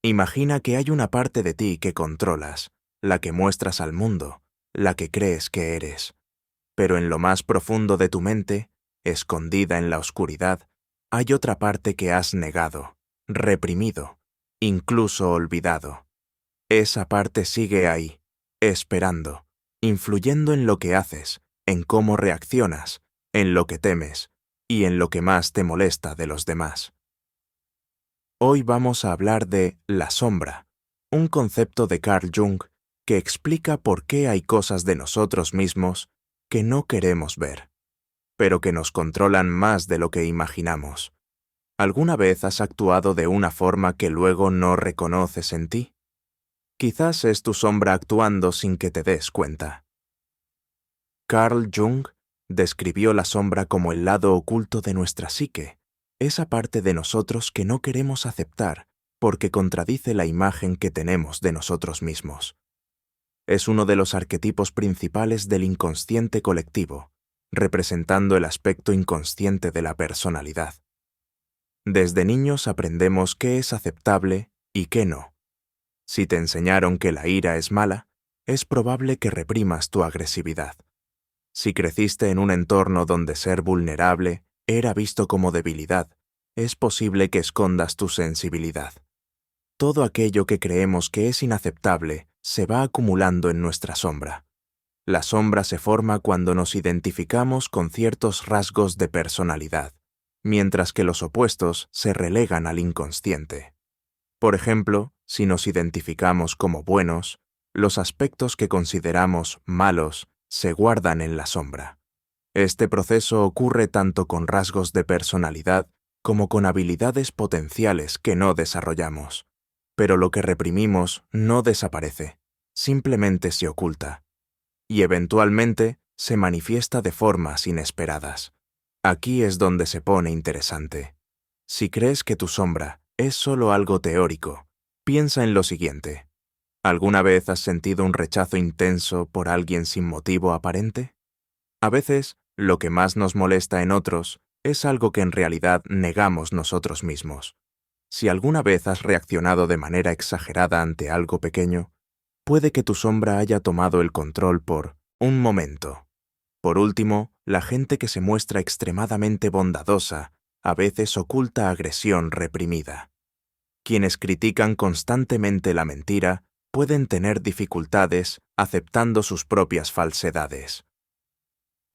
Imagina que hay una parte de ti que controlas, la que muestras al mundo, la que crees que eres. Pero en lo más profundo de tu mente, escondida en la oscuridad, hay otra parte que has negado, reprimido, incluso olvidado. Esa parte sigue ahí, esperando, influyendo en lo que haces, en cómo reaccionas, en lo que temes y en lo que más te molesta de los demás. Hoy vamos a hablar de la sombra, un concepto de Carl Jung que explica por qué hay cosas de nosotros mismos que no queremos ver, pero que nos controlan más de lo que imaginamos. ¿Alguna vez has actuado de una forma que luego no reconoces en ti? Quizás es tu sombra actuando sin que te des cuenta. Carl Jung describió la sombra como el lado oculto de nuestra psique, esa parte de nosotros que no queremos aceptar porque contradice la imagen que tenemos de nosotros mismos. Es uno de los arquetipos principales del inconsciente colectivo, representando el aspecto inconsciente de la personalidad. Desde niños aprendemos qué es aceptable y qué no. Si te enseñaron que la ira es mala, es probable que reprimas tu agresividad. Si creciste en un entorno donde ser vulnerable era visto como debilidad, es posible que escondas tu sensibilidad. Todo aquello que creemos que es inaceptable se va acumulando en nuestra sombra. La sombra se forma cuando nos identificamos con ciertos rasgos de personalidad, mientras que los opuestos se relegan al inconsciente. Por ejemplo, si nos identificamos como buenos, los aspectos que consideramos malos se guardan en la sombra. Este proceso ocurre tanto con rasgos de personalidad como con habilidades potenciales que no desarrollamos. Pero lo que reprimimos no desaparece, simplemente se oculta. Y eventualmente se manifiesta de formas inesperadas. Aquí es donde se pone interesante. Si crees que tu sombra es solo algo teórico, piensa en lo siguiente. ¿Alguna vez has sentido un rechazo intenso por alguien sin motivo aparente? A veces, lo que más nos molesta en otros es algo que en realidad negamos nosotros mismos. Si alguna vez has reaccionado de manera exagerada ante algo pequeño, puede que tu sombra haya tomado el control por un momento. Por último, la gente que se muestra extremadamente bondadosa a veces oculta agresión reprimida. Quienes critican constantemente la mentira pueden tener dificultades aceptando sus propias falsedades.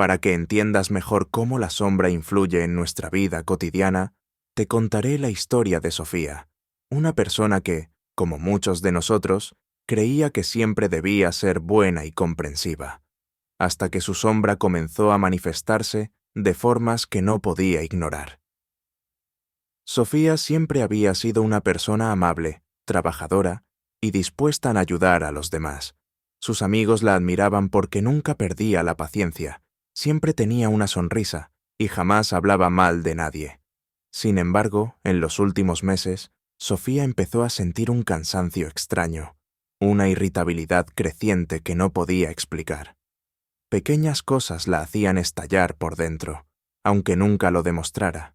Para que entiendas mejor cómo la sombra influye en nuestra vida cotidiana, te contaré la historia de Sofía, una persona que, como muchos de nosotros, creía que siempre debía ser buena y comprensiva, hasta que su sombra comenzó a manifestarse de formas que no podía ignorar. Sofía siempre había sido una persona amable, trabajadora y dispuesta a ayudar a los demás. Sus amigos la admiraban porque nunca perdía la paciencia, siempre tenía una sonrisa y jamás hablaba mal de nadie. Sin embargo, en los últimos meses, Sofía empezó a sentir un cansancio extraño, una irritabilidad creciente que no podía explicar. Pequeñas cosas la hacían estallar por dentro, aunque nunca lo demostrara.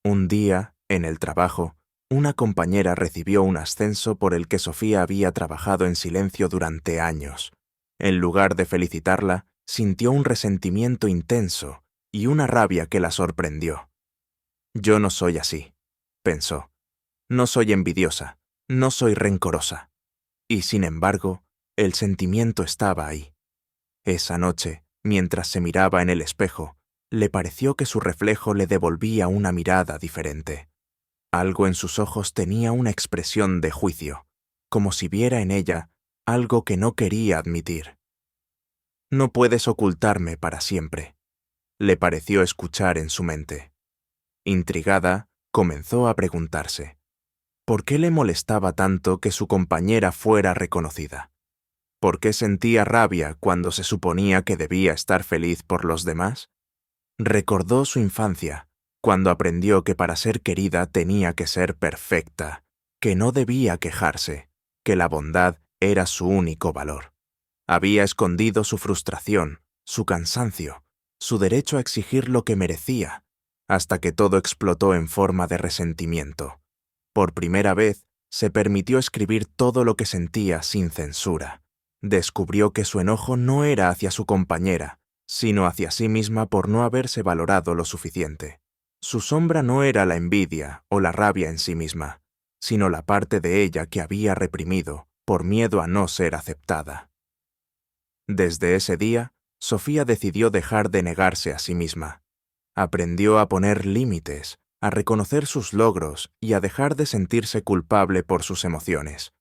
Un día, en el trabajo, una compañera recibió un ascenso por el que Sofía había trabajado en silencio durante años. En lugar de felicitarla, sintió un resentimiento intenso y una rabia que la sorprendió. Yo no soy así, pensó. No soy envidiosa, no soy rencorosa. Y sin embargo, el sentimiento estaba ahí. Esa noche, mientras se miraba en el espejo, le pareció que su reflejo le devolvía una mirada diferente. Algo en sus ojos tenía una expresión de juicio, como si viera en ella algo que no quería admitir. No puedes ocultarme para siempre, le pareció escuchar en su mente. Intrigada, comenzó a preguntarse, ¿por qué le molestaba tanto que su compañera fuera reconocida? ¿Por qué sentía rabia cuando se suponía que debía estar feliz por los demás? Recordó su infancia, cuando aprendió que para ser querida tenía que ser perfecta, que no debía quejarse, que la bondad era su único valor. Había escondido su frustración, su cansancio, su derecho a exigir lo que merecía, hasta que todo explotó en forma de resentimiento. Por primera vez, se permitió escribir todo lo que sentía sin censura. Descubrió que su enojo no era hacia su compañera, sino hacia sí misma por no haberse valorado lo suficiente. Su sombra no era la envidia o la rabia en sí misma, sino la parte de ella que había reprimido por miedo a no ser aceptada. Desde ese día, Sofía decidió dejar de negarse a sí misma. Aprendió a poner límites, a reconocer sus logros y a dejar de sentirse culpable por sus emociones.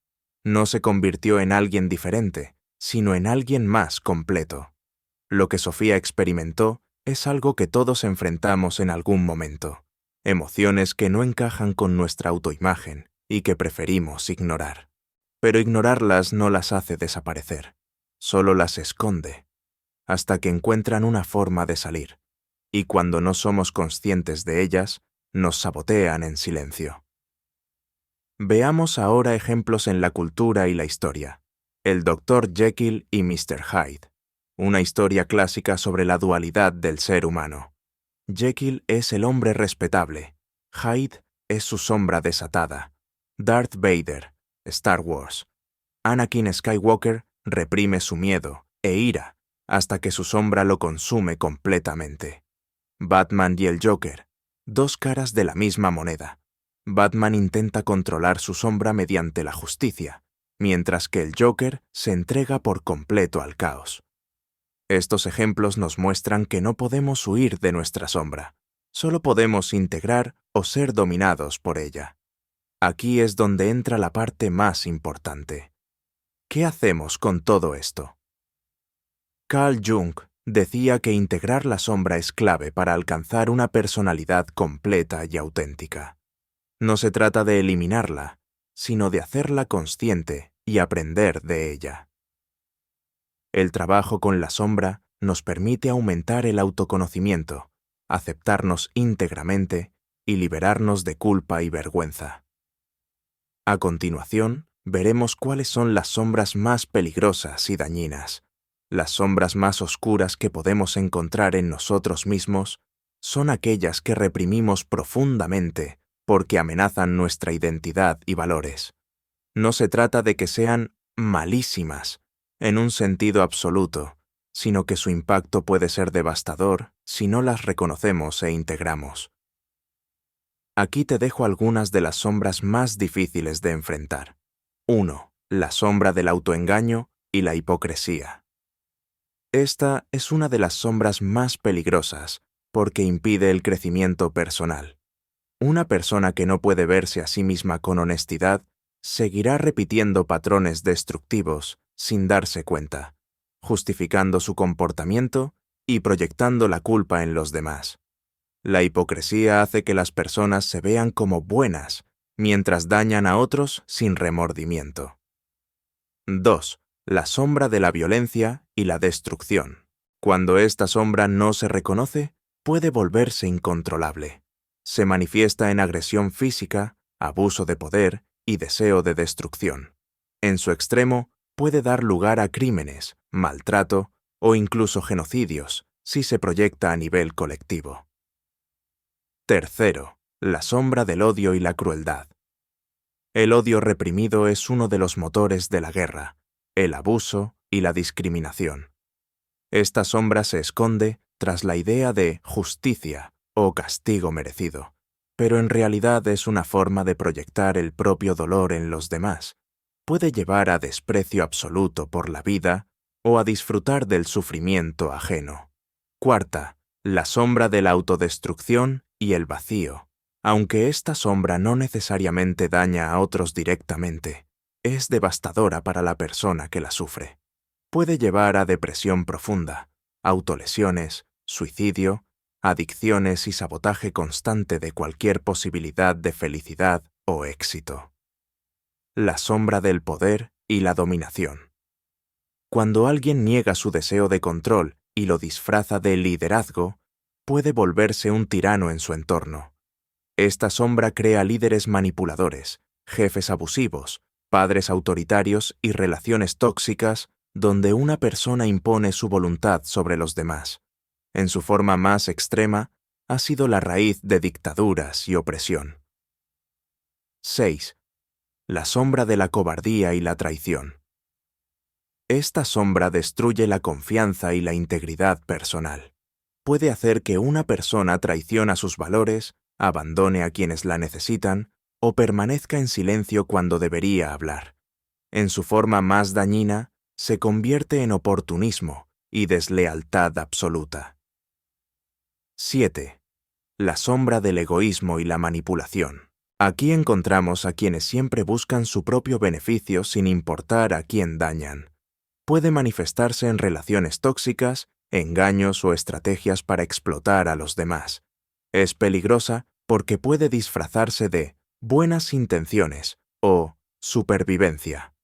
No se convirtió en alguien diferente, sino en alguien más completo. Lo que Sofía experimentó es algo que todos enfrentamos en algún momento. Emociones que no encajan con nuestra autoimagen y que preferimos ignorar. Pero ignorarlas no las hace desaparecer, solo las esconde, hasta que encuentran una forma de salir. Y cuando no somos conscientes de ellas, nos sabotean en silencio. Veamos ahora ejemplos en la cultura y la historia. El Dr. Jekyll y Mr. Hyde, una historia clásica sobre la dualidad del ser humano. Jekyll es el hombre respetable, Hyde es su sombra desatada. Darth Vader, Star Wars. Anakin Skywalker reprime su miedo e ira hasta que su sombra lo consume completamente. Batman y el Joker, dos caras de la misma moneda. Batman intenta controlar su sombra mediante la justicia, mientras que el Joker se entrega por completo al caos. Estos ejemplos nos muestran que no podemos huir de nuestra sombra, solo podemos integrar o ser dominados por ella. Aquí es donde entra la parte más importante. ¿Qué hacemos con todo esto? Carl Jung decía que integrar la sombra es clave para alcanzar una personalidad completa y auténtica. No se trata de eliminarla, sino de hacerla consciente y aprender de ella. El trabajo con la sombra nos permite aumentar el autoconocimiento, aceptarnos íntegramente y liberarnos de culpa y vergüenza. A continuación, veremos cuáles son las sombras más peligrosas y dañinas. Las sombras más oscuras que podemos encontrar en nosotros mismos son aquellas que reprimimos profundamente porque amenazan nuestra identidad y valores. No se trata de que sean malísimas, en un sentido absoluto, sino que su impacto puede ser devastador si no las reconocemos e integramos. Aquí te dejo algunas de las sombras más difíciles de enfrentar. 1. La sombra del autoengaño y la hipocresía. Esta es una de las sombras más peligrosas porque impide el crecimiento personal. Una persona que no puede verse a sí misma con honestidad seguirá repitiendo patrones destructivos sin darse cuenta, justificando su comportamiento y proyectando la culpa en los demás. La hipocresía hace que las personas se vean como buenas, mientras dañan a otros sin remordimiento. 2. La sombra de la violencia y la destrucción. Cuando esta sombra no se reconoce, puede volverse incontrolable. Se manifiesta en agresión física, abuso de poder y deseo de destrucción. En su extremo, puede dar lugar a crímenes, maltrato o incluso genocidios, si se proyecta a nivel colectivo. 3. La sombra del odio y la crueldad. El odio reprimido es uno de los motores de la guerra, el abuso y la discriminación. Esta sombra se esconde tras la idea de justicia o castigo merecido, pero en realidad es una forma de proyectar el propio dolor en los demás. Puede llevar a desprecio absoluto por la vida o a disfrutar del sufrimiento ajeno. 4. La sombra de la autodestrucción y el vacío. Aunque esta sombra no necesariamente daña a otros directamente, es devastadora para la persona que la sufre. Puede llevar a depresión profunda, autolesiones, suicidio, adicciones y sabotaje constante de cualquier posibilidad de felicidad o éxito. La sombra del poder y la dominación. Cuando alguien niega su deseo de control y lo disfraza de liderazgo, puede volverse un tirano en su entorno. Esta sombra crea líderes manipuladores, jefes abusivos, padres autoritarios y relaciones tóxicas donde una persona impone su voluntad sobre los demás. En su forma más extrema, ha sido la raíz de dictaduras y opresión. 6. la sombra de la cobardía y la traición. Esta sombra destruye la confianza y la integridad personal. Puede hacer que una persona traicione sus valores, abandone a quienes la necesitan o permanezca en silencio cuando debería hablar. En su forma más dañina, se convierte en oportunismo y deslealtad absoluta. 7. La sombra del egoísmo y la manipulación. Aquí encontramos a quienes siempre buscan su propio beneficio sin importar a quién dañan. Puede manifestarse en relaciones tóxicas, engaños o estrategias para explotar a los demás. Es peligrosa porque puede disfrazarse de buenas intenciones o supervivencia.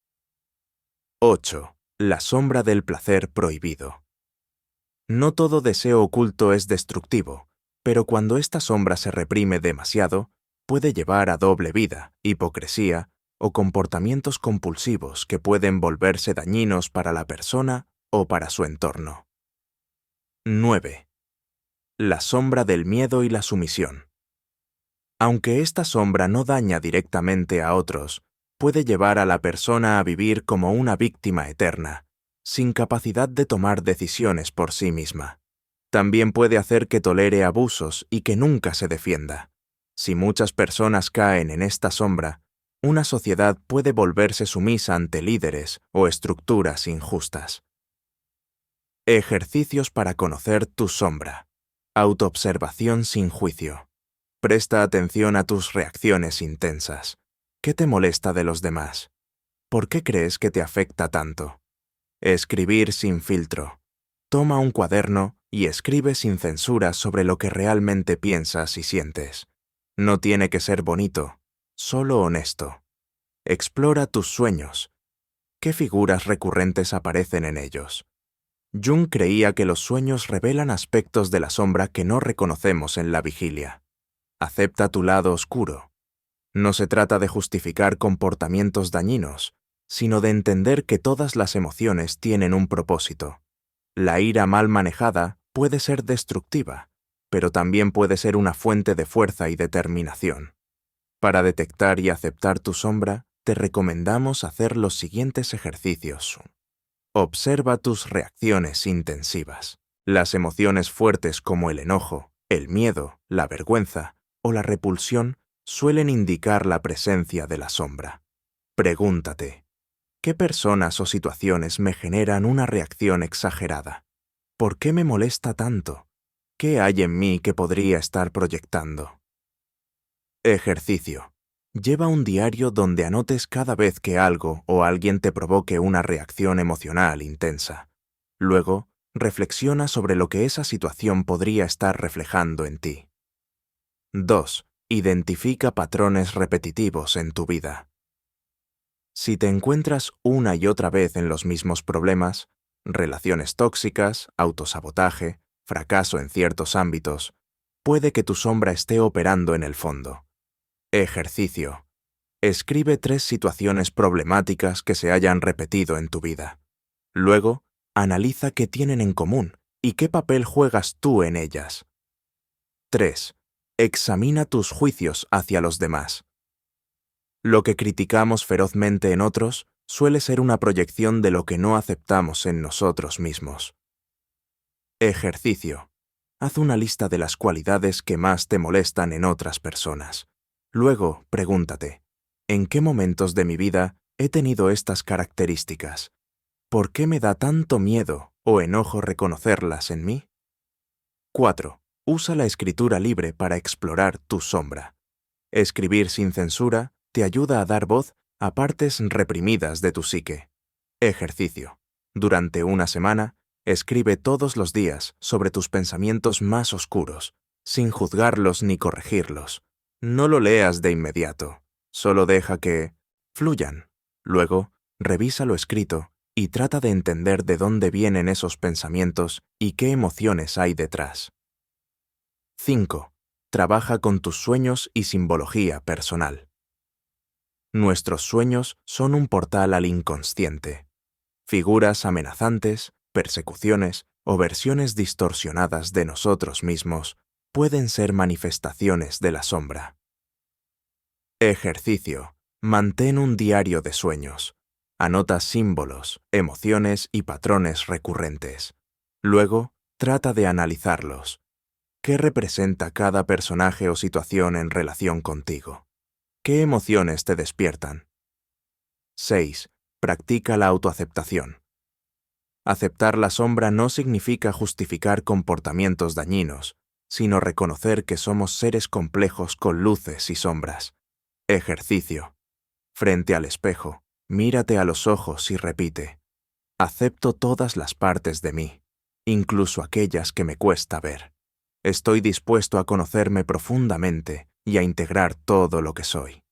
8. La sombra del placer prohibido. No todo deseo oculto es destructivo, pero cuando esta sombra se reprime demasiado, puede llevar a doble vida, hipocresía o comportamientos compulsivos que pueden volverse dañinos para la persona o para su entorno. 9. La sombra del miedo y la sumisión. Aunque esta sombra no daña directamente a otros, puede llevar a la persona a vivir como una víctima eterna, sin capacidad de tomar decisiones por sí misma. También puede hacer que tolere abusos y que nunca se defienda. Si muchas personas caen en esta sombra, una sociedad puede volverse sumisa ante líderes o estructuras injustas. Ejercicios para conocer tu sombra. Autoobservación sin juicio. Presta atención a tus reacciones intensas. ¿Qué te molesta de los demás? ¿Por qué crees que te afecta tanto? Escribir sin filtro. Toma un cuaderno y escribe sin censura sobre lo que realmente piensas y sientes. No tiene que ser bonito, solo honesto. Explora tus sueños. ¿Qué figuras recurrentes aparecen en ellos? Jung creía que los sueños revelan aspectos de la sombra que no reconocemos en la vigilia. Acepta tu lado oscuro. No se trata de justificar comportamientos dañinos, sino de entender que todas las emociones tienen un propósito. La ira mal manejada puede ser destructiva, pero también puede ser una fuente de fuerza y determinación. Para detectar y aceptar tu sombra, te recomendamos hacer los siguientes ejercicios. Observa tus reacciones intensivas. Las emociones fuertes como el enojo, el miedo, la vergüenza o la repulsión suelen indicar la presencia de la sombra. Pregúntate, ¿qué personas o situaciones me generan una reacción exagerada? ¿Por qué me molesta tanto? ¿Qué hay en mí que podría estar proyectando? Ejercicio. Lleva un diario donde anotes cada vez que algo o alguien te provoque una reacción emocional intensa. Luego, reflexiona sobre lo que esa situación podría estar reflejando en ti. 2. Identifica patrones repetitivos en tu vida. Si te encuentras una y otra vez en los mismos problemas, relaciones tóxicas, autosabotaje, fracaso en ciertos ámbitos, puede que tu sombra esté operando en el fondo. Ejercicio. Escribe 3 situaciones problemáticas que se hayan repetido en tu vida. Luego, analiza qué tienen en común y qué papel juegas tú en ellas. 3. Examina tus juicios hacia los demás. Lo que criticamos ferozmente en otros suele ser una proyección de lo que no aceptamos en nosotros mismos. Ejercicio. Haz una lista de las cualidades que más te molestan en otras personas. Luego, pregúntate, ¿en qué momentos de mi vida he tenido estas características? ¿Por qué me da tanto miedo o enojo reconocerlas en mí? 4. Usa la escritura libre para explorar tu sombra. Escribir sin censura te ayuda a dar voz a partes reprimidas de tu psique. Ejercicio. Durante una semana, escribe todos los días sobre tus pensamientos más oscuros, sin juzgarlos ni corregirlos. No lo leas de inmediato, solo deja que fluyan. Luego, revisa lo escrito y trata de entender de dónde vienen esos pensamientos y qué emociones hay detrás. 5. Trabaja con tus sueños y simbología personal. Nuestros sueños son un portal al inconsciente. Figuras amenazantes, persecuciones o versiones distorsionadas de nosotros mismos pueden ser manifestaciones de la sombra. Ejercicio. Mantén un diario de sueños. Anota símbolos, emociones y patrones recurrentes. Luego, trata de analizarlos. ¿Qué representa cada personaje o situación en relación contigo? ¿Qué emociones te despiertan? 6. Practica la autoaceptación. Aceptar la sombra no significa justificar comportamientos dañinos, sino reconocer que somos seres complejos con luces y sombras. Ejercicio. Frente al espejo, mírate a los ojos y repite: acepto todas las partes de mí, incluso aquellas que me cuesta ver. Estoy dispuesto a conocerme profundamente y a integrar todo lo que soy.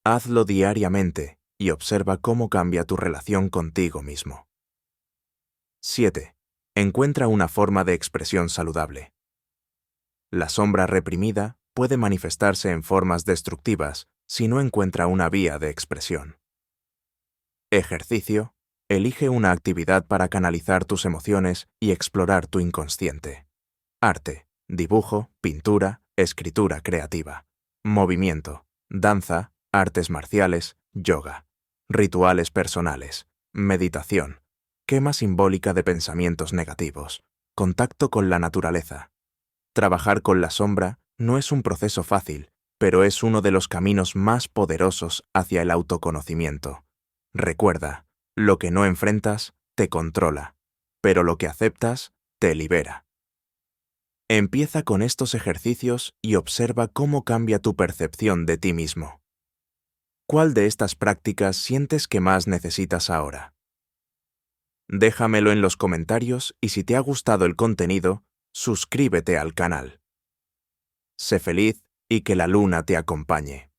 Hazlo diariamente y observa cómo cambia tu relación contigo mismo. 7. Encuentra una forma de expresión saludable. La sombra reprimida puede manifestarse en formas destructivas si no encuentra una vía de expresión. Ejercicio. Elige una actividad para canalizar tus emociones y explorar tu inconsciente. Arte, dibujo, pintura, escritura creativa. Movimiento, danza, artes marciales, yoga. Rituales personales, meditación, quema simbólica de pensamientos negativos, contacto con la naturaleza. Trabajar con la sombra no es un proceso fácil, pero es uno de los caminos más poderosos hacia el autoconocimiento. Recuerda, lo que no enfrentas te controla, pero lo que aceptas te libera. Empieza con estos ejercicios y observa cómo cambia tu percepción de ti mismo. ¿Cuál de estas prácticas sientes que más necesitas ahora? Déjamelo en los comentarios y si te ha gustado el contenido, suscríbete al canal. Sé feliz y que la luna te acompañe.